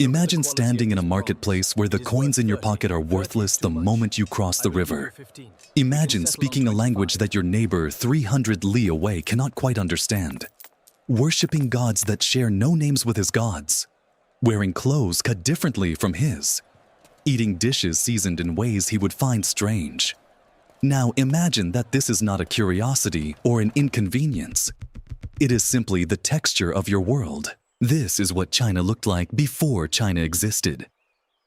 Imagine standing in a marketplace where the coins in your pocket are worthless the moment you cross the river. Imagine speaking a language that your neighbor 300 li away cannot quite understand. Worshipping gods that share no names with his gods. Wearing clothes cut differently from his. Eating dishes seasoned in ways he would find strange. Now imagine that this is not a curiosity or an inconvenience. It is simply the texture of your world. This is what China looked like before China existed.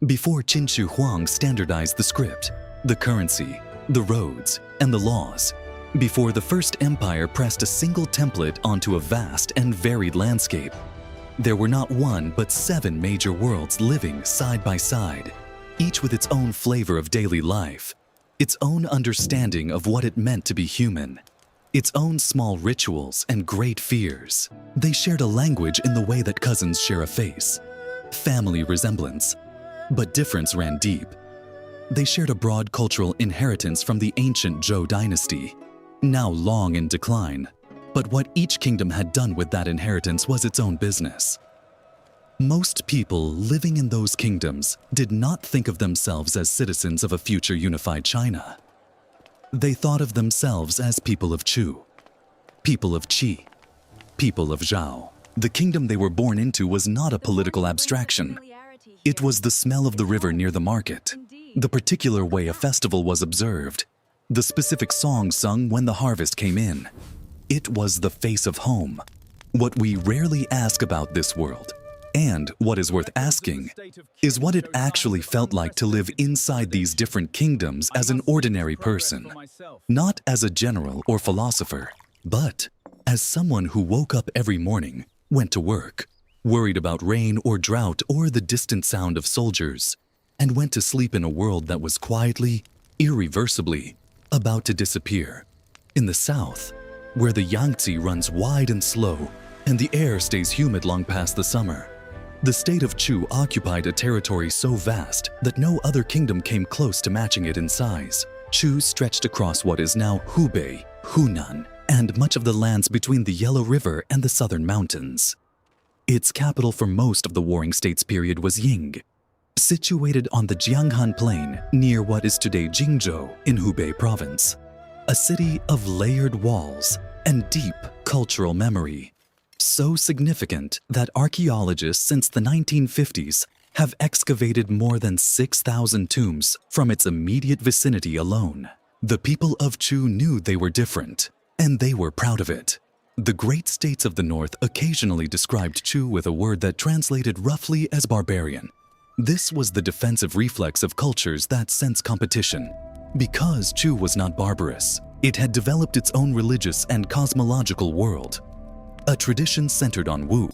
Before Qin Shi Huang standardized the script, the currency, the roads, and the laws. Before the first empire pressed a single template onto a vast and varied landscape. There were not one but 7 major worlds living side by side, each with its own flavor of daily life, its own understanding of what it meant to be human, its own small rituals and great fears. They shared a language in the way that cousins share a face, family resemblance, but difference ran deep. They shared a broad cultural inheritance from the ancient Zhao dynasty, now long in decline, but what each kingdom had done with that inheritance was its own business. Most people living in those kingdoms did not think of themselves as citizens of a future unified China. They thought of themselves as people of Chu, people of Qi, people of Zhao. The kingdom they were born into was not a political abstraction. It was the smell of the river near the market, the particular way a festival was observed, the specific song sung when the harvest came in. It was the face of home, what we rarely ask about this world. And what is worth asking is what it actually felt like to live inside these different kingdoms as an ordinary person, not as a general or philosopher, but as someone who woke up every morning, went to work, worried about rain or drought or the distant sound of soldiers, and went to sleep in a world that was quietly, irreversibly, about to disappear. In the south, where the Yangtze runs wide and slow, and the air stays humid long past the summer, the state of Chu occupied a territory so vast that no other kingdom came close to matching it in size. Chu stretched across what is now Hubei, Hunan, and much of the lands between the Yellow River and the southern mountains. Its capital for most of the Warring States period was Ying, situated on the Jianghan Plain near what is today Jingzhou in Hubei province, a city of layered walls and deep cultural memory. So significant that archaeologists since the 1950s have excavated more than 6,000 tombs from its immediate vicinity alone. The people of Chu knew they were different, and they were proud of it. The great states of the north occasionally described Chu with a word that translated roughly as barbarian. This was the defensive reflex of cultures that sense competition. Because Chu was not barbarous, it had developed its own religious and cosmological world. A tradition centered on Wu,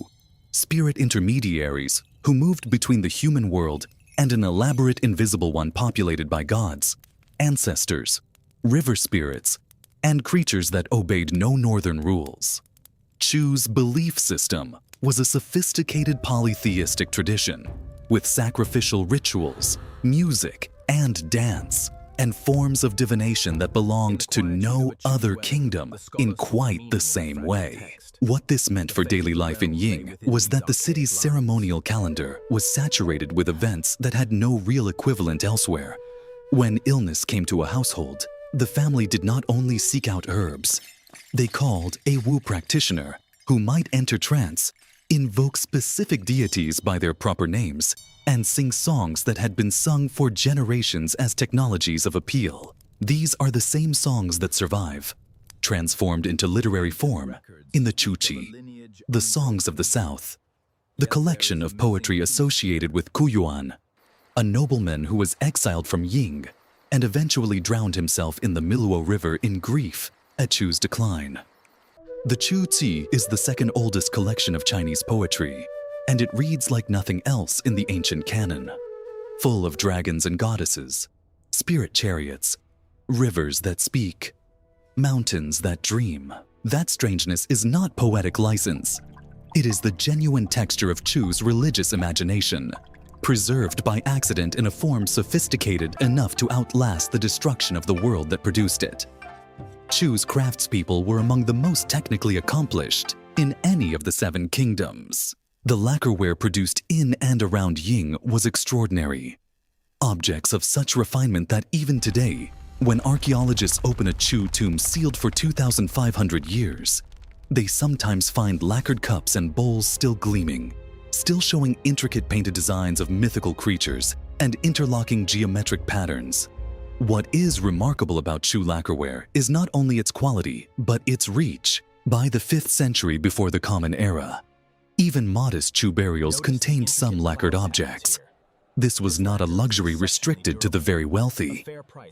spirit intermediaries who moved between the human world and an elaborate invisible one populated by gods, ancestors, river spirits, and creatures that obeyed no northern rules. Chu's belief system was a sophisticated polytheistic tradition with sacrificial rituals, music, and dance, and forms of divination that belonged to no other kingdom in quite the same way. What this meant for daily life in Ying was that the city's ceremonial calendar was saturated with events that had no real equivalent elsewhere. When illness came to a household, the family did not only seek out herbs. They called a Wu practitioner who might enter trance, invoke specific deities by their proper names, and sing songs that had been sung for generations as technologies of appeal. These are the same songs that survive, transformed into literary form in the Chuqi, the Songs of the South, the collection of poetry associated with Kuyuan, a nobleman who was exiled from Ying and eventually drowned himself in the Miluo River in grief at Chu's decline. The Chuqi is the second oldest collection of Chinese poetry, and it reads like nothing else in the ancient canon, full of dragons and goddesses, spirit chariots, rivers that speak, mountains that dream. That strangeness is not poetic license. It is the genuine texture of Chu's religious imagination, preserved by accident in a form sophisticated enough to outlast the destruction of the world that produced it. Chu's craftspeople were among the most technically accomplished in any of the 7 kingdoms. The lacquerware produced in and around Ying was extraordinary. Objects of such refinement that even today, when archaeologists open a Chu tomb sealed for 2,500 years, they sometimes find lacquered cups and bowls still gleaming, still showing intricate painted designs of mythical creatures and interlocking geometric patterns. What is remarkable about Chu lacquerware is not only its quality, but its reach. By the 5th century before the Common Era, even modest Chu burials contained some lacquered objects. This was not a luxury restricted to the very wealthy.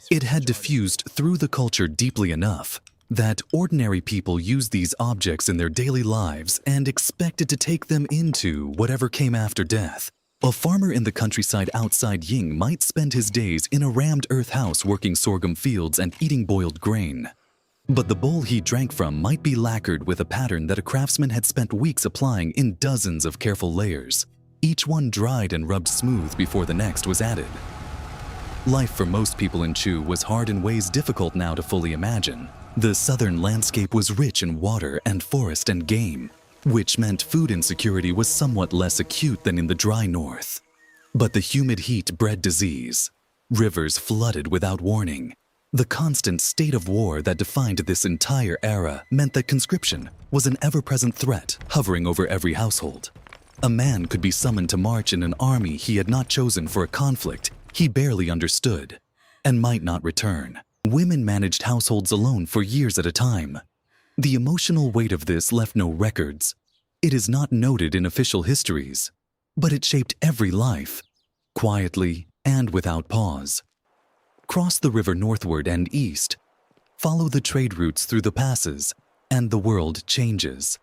It had diffused through the culture deeply enough that ordinary people used these objects in their daily lives and expected to take them into whatever came after death. A farmer in the countryside outside Ying might spend his days in a rammed earth house working sorghum fields and eating boiled grain. But the bowl he drank from might be lacquered with a pattern that a craftsman had spent weeks applying in dozens of careful layers, each one dried and rubbed smooth before the next was added. Life for most people in Chu was hard in ways difficult now to fully imagine. The southern landscape was rich in water and forest and game, which meant food insecurity was somewhat less acute than in the dry north. But the humid heat bred disease. Rivers flooded without warning. The constant state of war that defined this entire era meant that conscription was an ever-present threat hovering over every household. A man could be summoned to march in an army he had not chosen for a conflict he barely understood, and might not return. Women managed households alone for years at a time. The emotional weight of this left no records. It is not noted in official histories, but it shaped every life, quietly and without pause. Cross the river northward and east, follow the trade routes through the passes, and the world changes.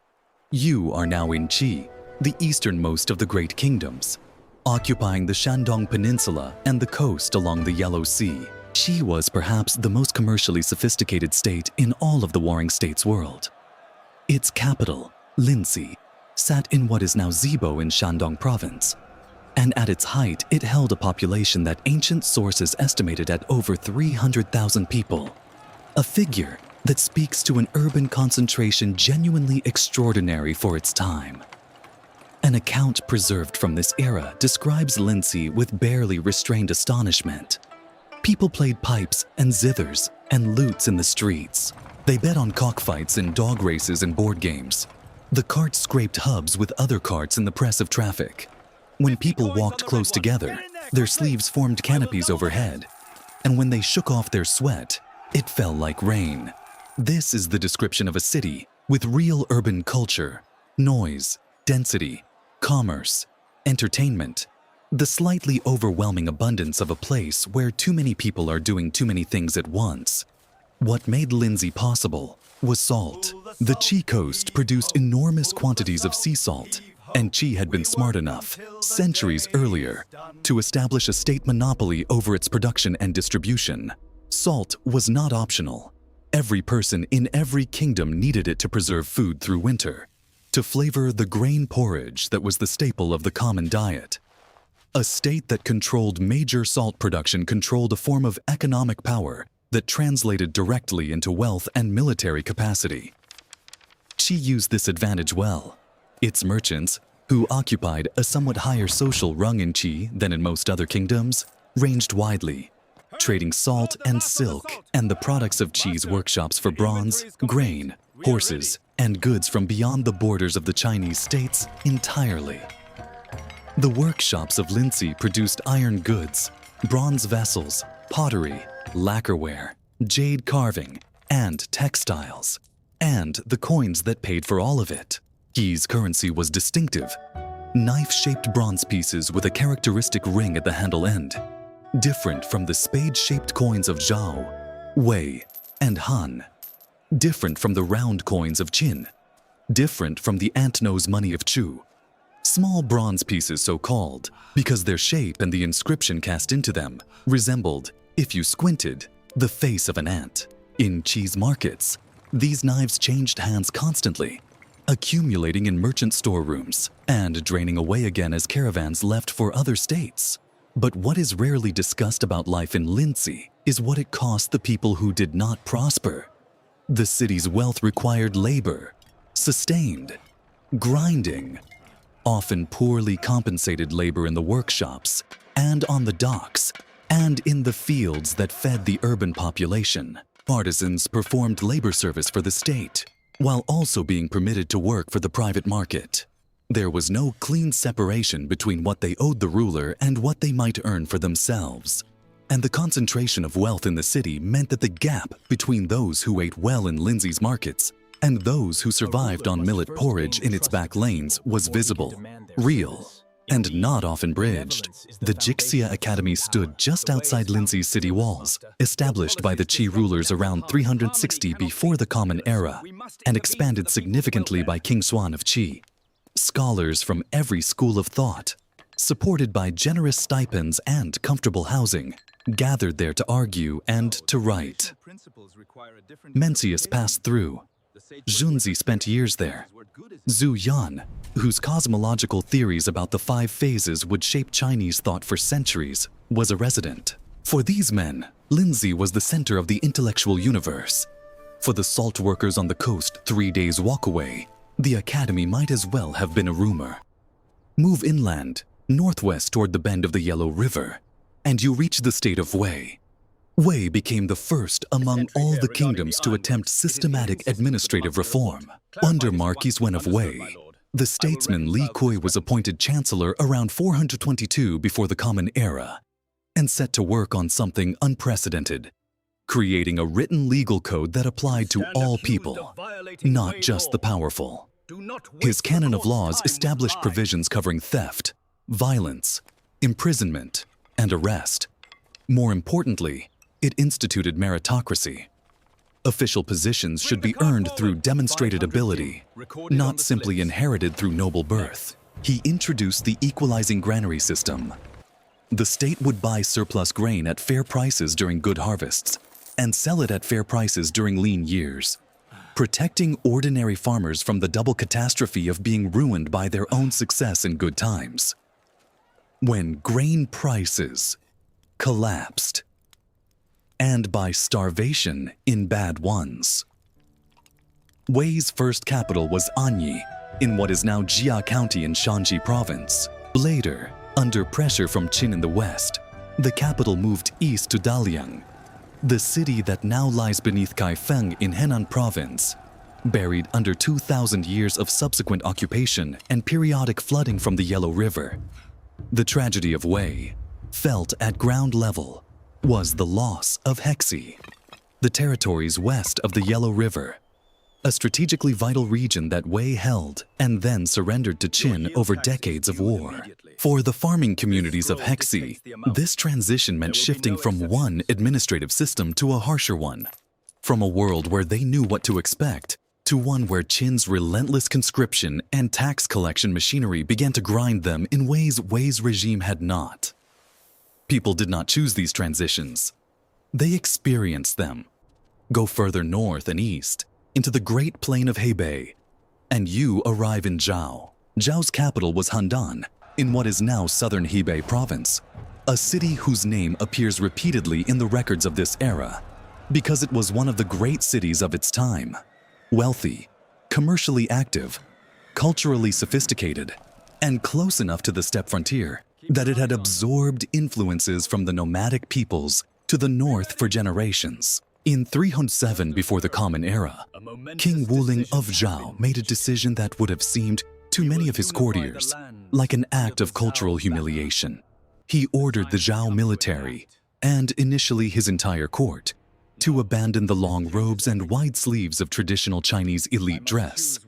You are now in Qi, the easternmost of the great kingdoms, occupying the Shandong Peninsula and the coast along the Yellow Sea. Qi was perhaps the most commercially sophisticated state in all of the Warring States world. Its capital, Linzi, sat in what is now Zibo in Shandong province, and at its height it held a population that ancient sources estimated at over 300,000 people, a figure that speaks to an urban concentration genuinely extraordinary for its time. An account preserved from this era describes Linzi with barely restrained astonishment. People played pipes and zithers and lutes in the streets. They bet on cockfights and dog races and board games. The carts scraped hubs with other carts in the press of traffic. When people walked close together, their sleeves formed canopies overhead, and when they shook off their sweat, it fell like rain. This is the description of a city with real urban culture, noise, density, commerce, entertainment, the slightly overwhelming abundance of a place where too many people are doing too many things at once. What made Linzi possible was salt. The Qi coast produced enormous quantities of sea salt, and Qi had been smart enough, centuries earlier, to establish a state monopoly over its production and distribution. Salt was not optional. Every person in every kingdom needed it to preserve food through winter, to flavor the grain porridge that was the staple of the common diet. A state that controlled major salt production controlled a form of economic power that translated directly into wealth and military capacity. Qi used this advantage well. Its merchants, who occupied a somewhat higher social rung in Qi than in most other kingdoms, ranged widely, trading salt and silk and the products of Qi's workshops for bronze, grain, horses, and goods from beyond the borders of the Chinese states entirely. The workshops of Linzi produced iron goods, bronze vessels, pottery, lacquerware, jade carving, and textiles, and the coins that paid for all of it. Qi's currency was distinctive, knife-shaped bronze pieces with a characteristic ring at the handle end, different from the spade-shaped coins of Zhao, Wei, and Han, different from the round coins of Qin, different from the ant-nose money of Chu. Small bronze pieces so called because their shape and the inscription cast into them resembled, if you squinted, the face of an ant. In Qi's markets, these knives changed hands constantly, accumulating in merchant storerooms and draining away again as caravans left for other states. But what is rarely discussed about life in Linzi is what it cost the people who did not prosper. The city's wealth required labor, sustained, grinding, often poorly compensated labor in the workshops, and on the docks, and in the fields that fed the urban population. Artisans performed labor service for the state, while also being permitted to work for the private market. There was no clean separation between what they owed the ruler and what they might earn for themselves. And the concentration of wealth in the city meant that the gap between those who ate well in Lindsay's markets and those who survived on millet porridge in its back lanes was visible, real, and not often bridged. The Jixia Academy stood just outside Lindsay's city walls, established by the Qi rulers around 360 before the Common Era, and expanded significantly by King Xuan of Qi. Scholars from every school of thought, supported by generous stipends and comfortable housing, gathered there to argue and to write. Mencius passed through. Junzi spent years there. Zhu Yan, whose cosmological theories about the 5 phases would shape Chinese thought for centuries, was a resident. For these men, Lindsay was the center of the intellectual universe. For the salt workers on the coast 3 days' walk away, the academy might as well have been a rumor. Move inland, northwest toward the bend of the Yellow River, and you reach the state of Wei. Wei became the first among all the kingdoms to attempt systematic administrative reform. Under Marquis Wen of Wei, the statesman Li Kui was appointed chancellor around 422 before the Common Era, and set to work on something unprecedented, creating a written legal code that applied to all people, not just the powerful. His canon of laws established provisions covering theft, violence, imprisonment, and arrest. More importantly, it instituted meritocracy. Official positions should be earned through demonstrated ability, not simply inherited through noble birth. He introduced the equalizing granary system. The state would buy surplus grain at fair prices during good harvests and sell it at fair prices during lean years, protecting ordinary farmers from the double catastrophe of being ruined by their own success in good times. When grain prices collapsed, and by starvation in bad ones. Wei's first capital was Anyi, in what is now Jia County in Shanxi Province. Later, under pressure from Qin in the west, the capital moved east to Daliang, the city that now lies beneath Kaifeng in Henan Province, buried under 2,000 years of subsequent occupation and periodic flooding from the Yellow River. The tragedy of Wei, felt at ground level, was the loss of Hexi, the territories west of the Yellow River, a strategically vital region that Wei held and then surrendered to Qin over decades of war. For the farming communities of Hexi, this transition meant shifting from one administrative system to a harsher one, from a world where they knew what to expect to one where Qin's relentless conscription and tax collection machinery began to grind them in ways Wei's regime had not. People did not choose these transitions. They experienced them. Go further north and east, into the Great Plain of Hebei, and you arrive in Zhao. Zhao's capital was Handan, in what is now southern Hebei province, a city whose name appears repeatedly in the records of this era, because it was one of the great cities of its time. Wealthy, commercially active, culturally sophisticated, and close enough to the steppe frontier that it had absorbed influences from the nomadic peoples to the north for generations. In 307 before the Common Era, King Wuling of Zhao made a decision that would have seemed to many of his courtiers like an act of cultural humiliation. He ordered the Zhao military, and initially his entire court, to abandon the long robes and wide sleeves of traditional Chinese elite dress,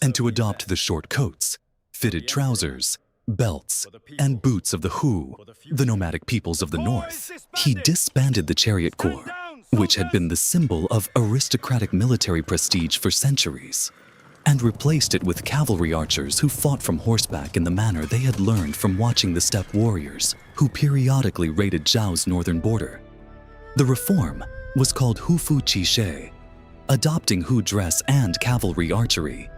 and to adopt the short coats, fitted trousers, belts, and boots of the Hu, the nomadic peoples of the north. He disbanded the chariot corps, which had been the symbol of aristocratic military prestige for centuries, and replaced it with cavalry archers who fought from horseback in the manner they had learned from watching the steppe warriors who periodically raided Zhao's northern border. The reform was called Hufu Qishe, adopting Hu dress and cavalry archery.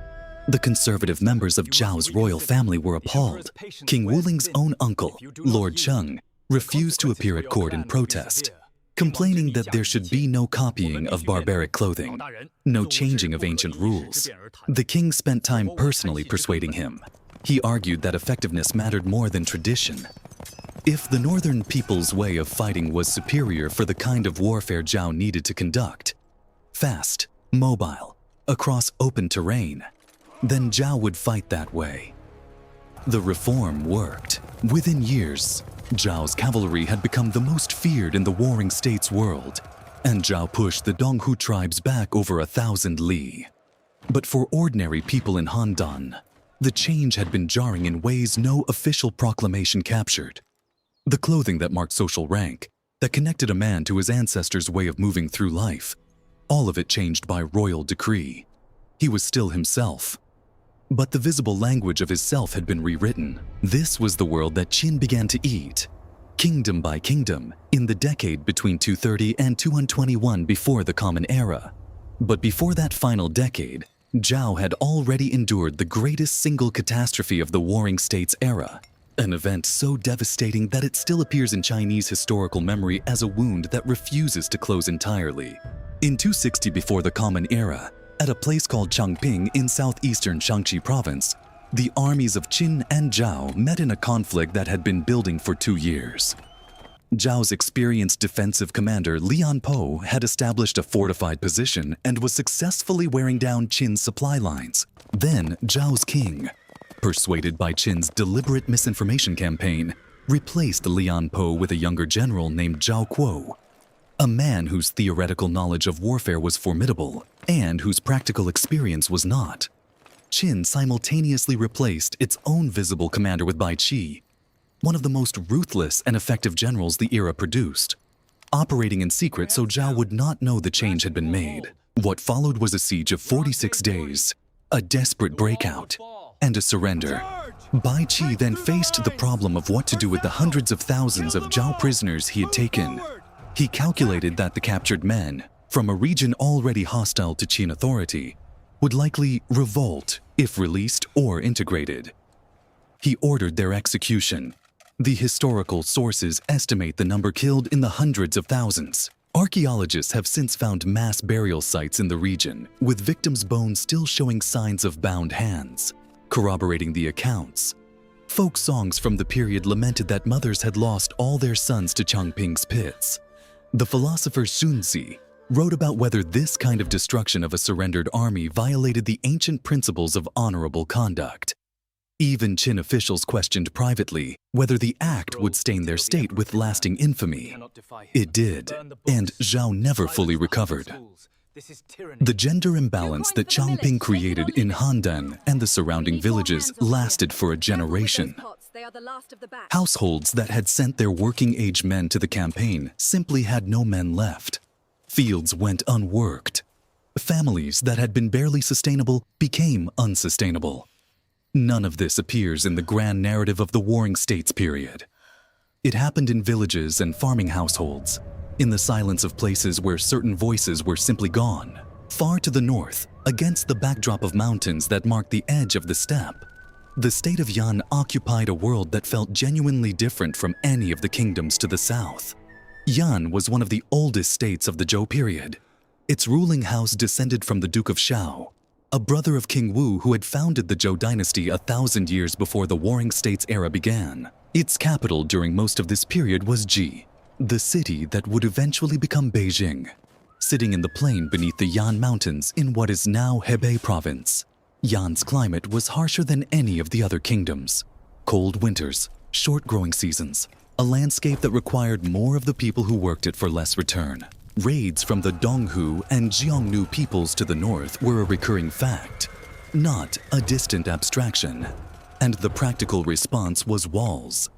The conservative members of Zhao's royal family were appalled. King Wuling's own uncle, Lord Cheng, refused to appear at court in protest, complaining that there should be no copying of barbaric clothing, no changing of ancient rules. The king spent time personally persuading him. He argued that effectiveness mattered more than tradition. If the northern people's way of fighting was superior for the kind of warfare Zhao needed to conduct, fast, mobile, across open terrain, then Zhao would fight that way. The reform worked. Within years, Zhao's cavalry had become the most feared in the warring states world, and Zhao pushed the Donghu tribes back over 1,000 li. But for ordinary people in Handan, the change had been jarring in ways no official proclamation captured. The clothing that marked social rank, that connected a man to his ancestors' way of moving through life, all of it changed by royal decree. He was still himself, but the visible language of his self had been rewritten. This was the world that Qin began to eat, kingdom by kingdom, in the decade between 230 and 221 before the Common Era. But before that final decade, Zhao had already endured the greatest single catastrophe of the Warring States era, an event so devastating that it still appears in Chinese historical memory as a wound that refuses to close entirely. In 260 before the Common Era, at a place called Changping in southeastern Shaanxi province, the armies of Qin and Zhao met in a conflict that had been building for 2 years. Zhao's experienced defensive commander Lian Po had established a fortified position and was successfully wearing down Qin's supply lines. Then Zhao's king, persuaded by Qin's deliberate misinformation campaign, replaced Lian Po with a younger general named Zhao Kuo, a man whose theoretical knowledge of warfare was formidable and whose practical experience was not. Qin simultaneously replaced its own visible commander with Bai Qi, one of the most ruthless and effective generals the era produced, operating in secret so Zhao would not know the change had been made. What followed was a siege of 46 days, a desperate breakout, and a surrender. Bai Qi then faced the problem of what to do with the hundreds of thousands of Zhao prisoners he had taken. He calculated that the captured men, from a region already hostile to Qin authority, would likely revolt if released or integrated. He ordered their execution. The historical sources estimate the number killed in the hundreds of thousands. Archaeologists have since found mass burial sites in the region, with victims' bones still showing signs of bound hands, corroborating the accounts. Folk songs from the period lamented that mothers had lost all their sons to Changping's pits. The philosopher Xunzi wrote about whether this kind of destruction of a surrendered army violated the ancient principles of honorable conduct. Even Qin officials questioned privately whether the act would stain their state with lasting infamy. It did, and Zhao never fully recovered. The gender imbalance that Changping created in Handan and the surrounding villages lasted for a generation. Households that had sent their working-age men to the campaign simply had no men left. Fields went unworked. Families that had been barely sustainable became unsustainable. None of this appears in the grand narrative of the Warring States period. It happened in villages and farming households, in the silence of places where certain voices were simply gone. Far to the north, against the backdrop of mountains that marked the edge of the steppe, the state of Yan occupied a world that felt genuinely different from any of the kingdoms to the south. Yan was one of the oldest states of the Zhou period. Its ruling house descended from the Duke of Shao, a brother of King Wu who had founded the Zhou dynasty 1,000 years before the Warring States era began. Its capital during most of this period was Ji, the city that would eventually become Beijing, sitting in the plain beneath the Yan Mountains in what is now Hebei province. Yan's climate was harsher than any of the other kingdoms. Cold winters, short growing seasons, a landscape that required more of the people who worked it for less return. Raids from the Donghu and Xiongnu peoples to the north were a recurring fact, not a distant abstraction. And the practical response was walls.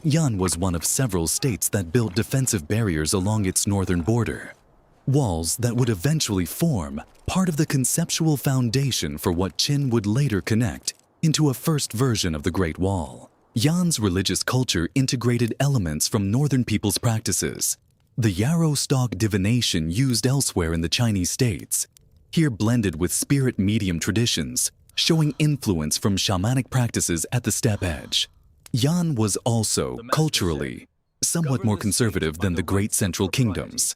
Yan was one of several states that built defensive barriers along its northern border. Walls that would eventually form part of the conceptual foundation for what Qin would later connect into a first version of the Great Wall. Yan's religious culture integrated elements from northern people's practices. The yarrow stalk divination used elsewhere in the Chinese states, here blended with spirit medium traditions, showing influence from shamanic practices at the steppe edge. Yan was also, culturally, somewhat more conservative than the great central kingdoms.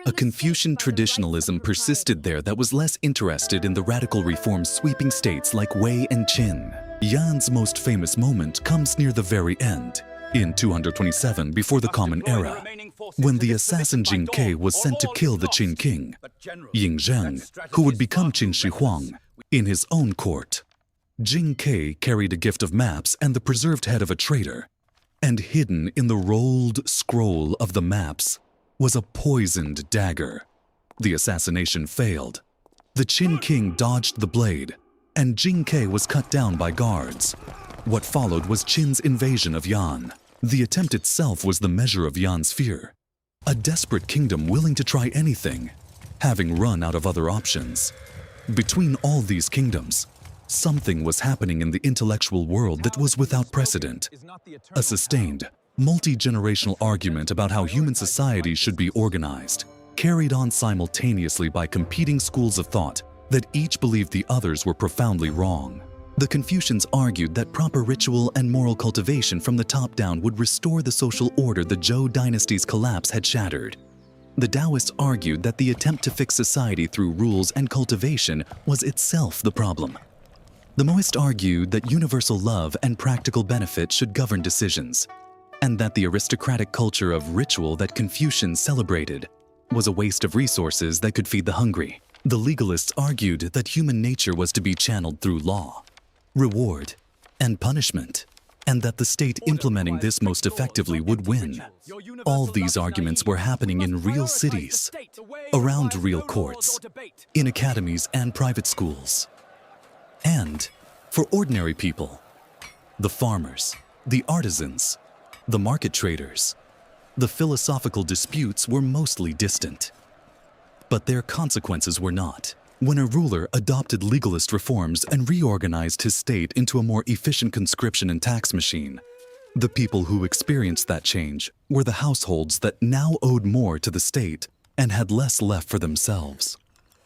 A Confucian traditionalism persisted there that was less interested in the radical reforms sweeping states like Wei and Qin. Yan's most famous moment comes near the very end, in 227 before the Common Era, when the assassin Jin Ke was sent to kill the Qin king, Ying Zheng, who would become Qin Shi Huang, in his own court. Jin Ke carried a gift of maps and the preserved head of a traitor, and hidden in the rolled scroll of the maps was a poisoned dagger. The assassination failed. The Qin king dodged the blade, and Jin Ke was cut down by guards. What followed was Qin's invasion of Yan. The attempt itself was the measure of Yan's fear. A desperate kingdom willing to try anything, having run out of other options. Between all these kingdoms, something was happening in the intellectual world that was without precedent. A sustained, multi-generational argument about how human society should be organized, carried on simultaneously by competing schools of thought that each believed the others were profoundly wrong. The Confucians argued that proper ritual and moral cultivation from the top down would restore the social order the Zhou dynasty's collapse had shattered. The Taoists argued that the attempt to fix society through rules and cultivation was itself the problem. The Mohists argued that universal love and practical benefit should govern decisions, and that the aristocratic culture of ritual that Confucians celebrated was a waste of resources that could feed the hungry. The legalists argued that human nature was to be channeled through law, reward, and punishment, and that the state implementing this most effectively would win. All these arguments were happening in real cities, around real courts, in academies and private schools. And for ordinary people, the farmers, the artisans, the market traders, the philosophical disputes were mostly distant. But their consequences were not. When a ruler adopted legalist reforms and reorganized his state into a more efficient conscription and tax machine, the people who experienced that change were the households that now owed more to the state and had less left for themselves.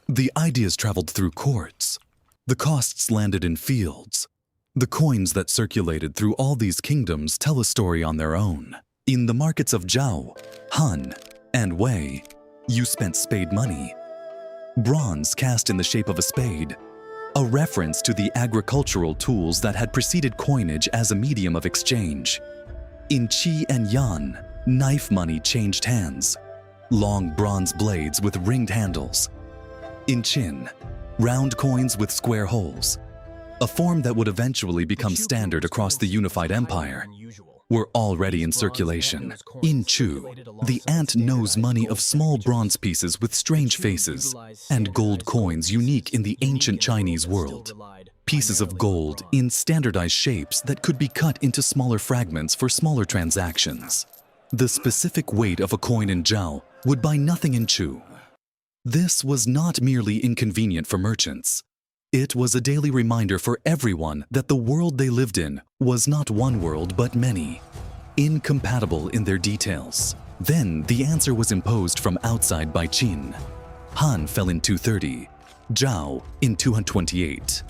The ideas traveled through courts. The costs landed in fields. The coins that circulated through all these kingdoms tell a story on their own. In the markets of Zhao, Han, and Wei, you spent spade money. Bronze cast in the shape of a spade, a reference to the agricultural tools that had preceded coinage as a medium of exchange. In Qi and Yan, knife money changed hands, long bronze blades with ringed handles. In Qin, round coins with square holes, a form that would eventually become standard across the unified empire, were already in circulation. In Chu, the ant knows money of small bronze pieces with strange faces, and gold coins unique in the ancient Chinese world. Pieces of gold in standardized shapes that could be cut into smaller fragments for smaller transactions. The specific weight of a coin in Zhao would buy nothing in Chu. This was not merely inconvenient for merchants. It was a daily reminder for everyone that the world they lived in was not one world but many, incompatible in their details. Then the answer was imposed from outside by Qin. Han fell in 230, Zhao in 228,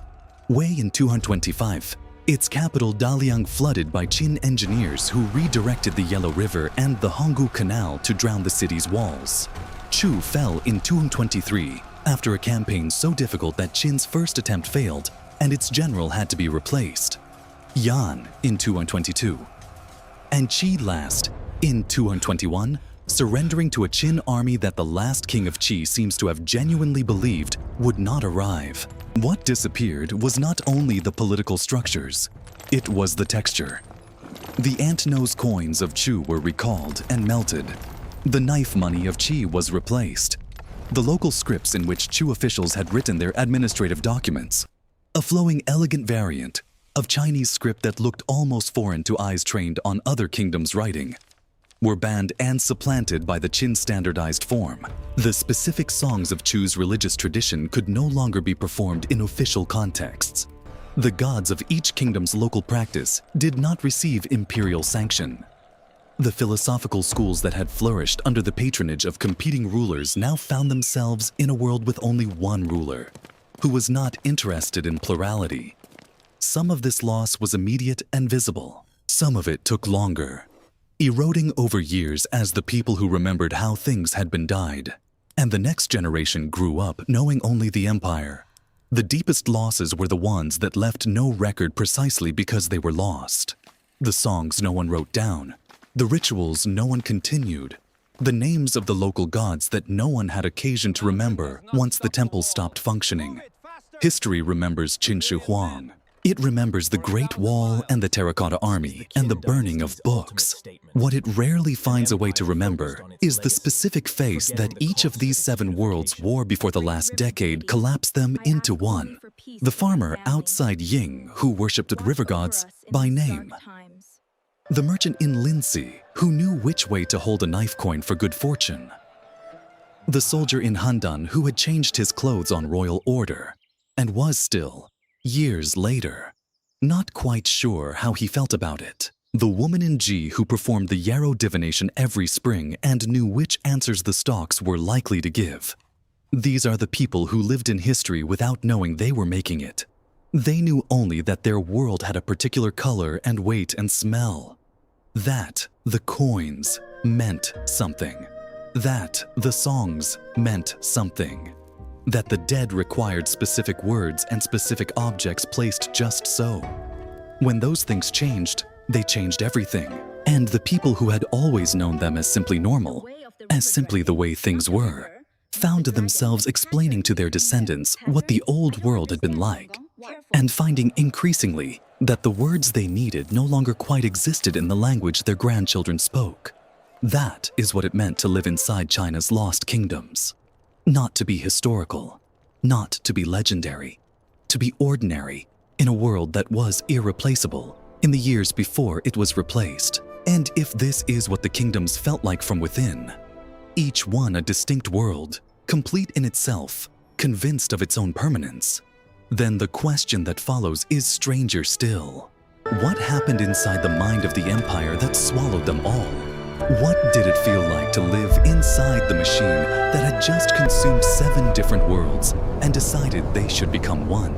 Wei in 225. Its capital Daliang flooded by Qin engineers who redirected the Yellow River and the Honggu Canal to drown the city's walls. Chu fell in 223 after a campaign so difficult that Qin's first attempt failed and its general had to be replaced. Yan in 222. And Qi last in 221, surrendering to a Qin army that the last king of Qi seems to have genuinely believed would not arrive. What disappeared was not only the political structures, it was the texture. The ant-nose coins of Chu were recalled and melted. The knife money of Qi was replaced. The local scripts in which Chu officials had written their administrative documents, a flowing, elegant variant of Chinese script that looked almost foreign to eyes trained on other kingdoms' writing, were banned and supplanted by the Qin standardized form. The specific songs of Chu's religious tradition could no longer be performed in official contexts. The gods of each kingdom's local practice did not receive imperial sanction. The philosophical schools that had flourished under the patronage of competing rulers now found themselves in a world with only one ruler, who was not interested in plurality. Some of this loss was immediate and visible. Some of it took longer, eroding over years as the people who remembered how things had been died, and the next generation grew up knowing only the empire, The deepest losses were the ones that left no record precisely because they were lost. The songs no one wrote down, the rituals no one continued, the names of the local gods that no one had occasion to remember once the temple stopped functioning. History remembers Qin Shi Huang. It remembers the Great Wall and the Terracotta Army and the burning of books. What it rarely finds a way to remember is the specific face that each of these 7 worlds wore before the last decade collapsed them into one. The farmer outside Ying, who worshipped river gods by name. The merchant in Lindsay, who knew which way to hold a knife coin for good fortune. The soldier in Handan, who had changed his clothes on royal order, and was still, years later, not quite sure how he felt about it. The woman in Ji who performed the yarrow divination every spring and knew which answers the stalks were likely to give. These are the people who lived in history without knowing they were making it. They knew only that their world had a particular color and weight and smell. That the coins meant something. That the songs meant something. That the dead required specific words and specific objects placed just so. When those things changed, they changed everything. And the people who had always known them as simply normal, as simply the way things were, found themselves explaining to their descendants what the old world had been like, and finding increasingly that the words they needed no longer quite existed in the language their grandchildren spoke. That is what it meant to live inside China's lost kingdoms. Not to be historical, not to be legendary, to be ordinary in a world that was irreplaceable in the years before it was replaced. And if this is what the kingdoms felt like from within, each one a distinct world, complete in itself, convinced of its own permanence, then the question that follows is stranger still. What happened inside the mind of the empire that swallowed them all? What did it feel like to live inside the machine that had just consumed 7 different worlds and decided they should become one?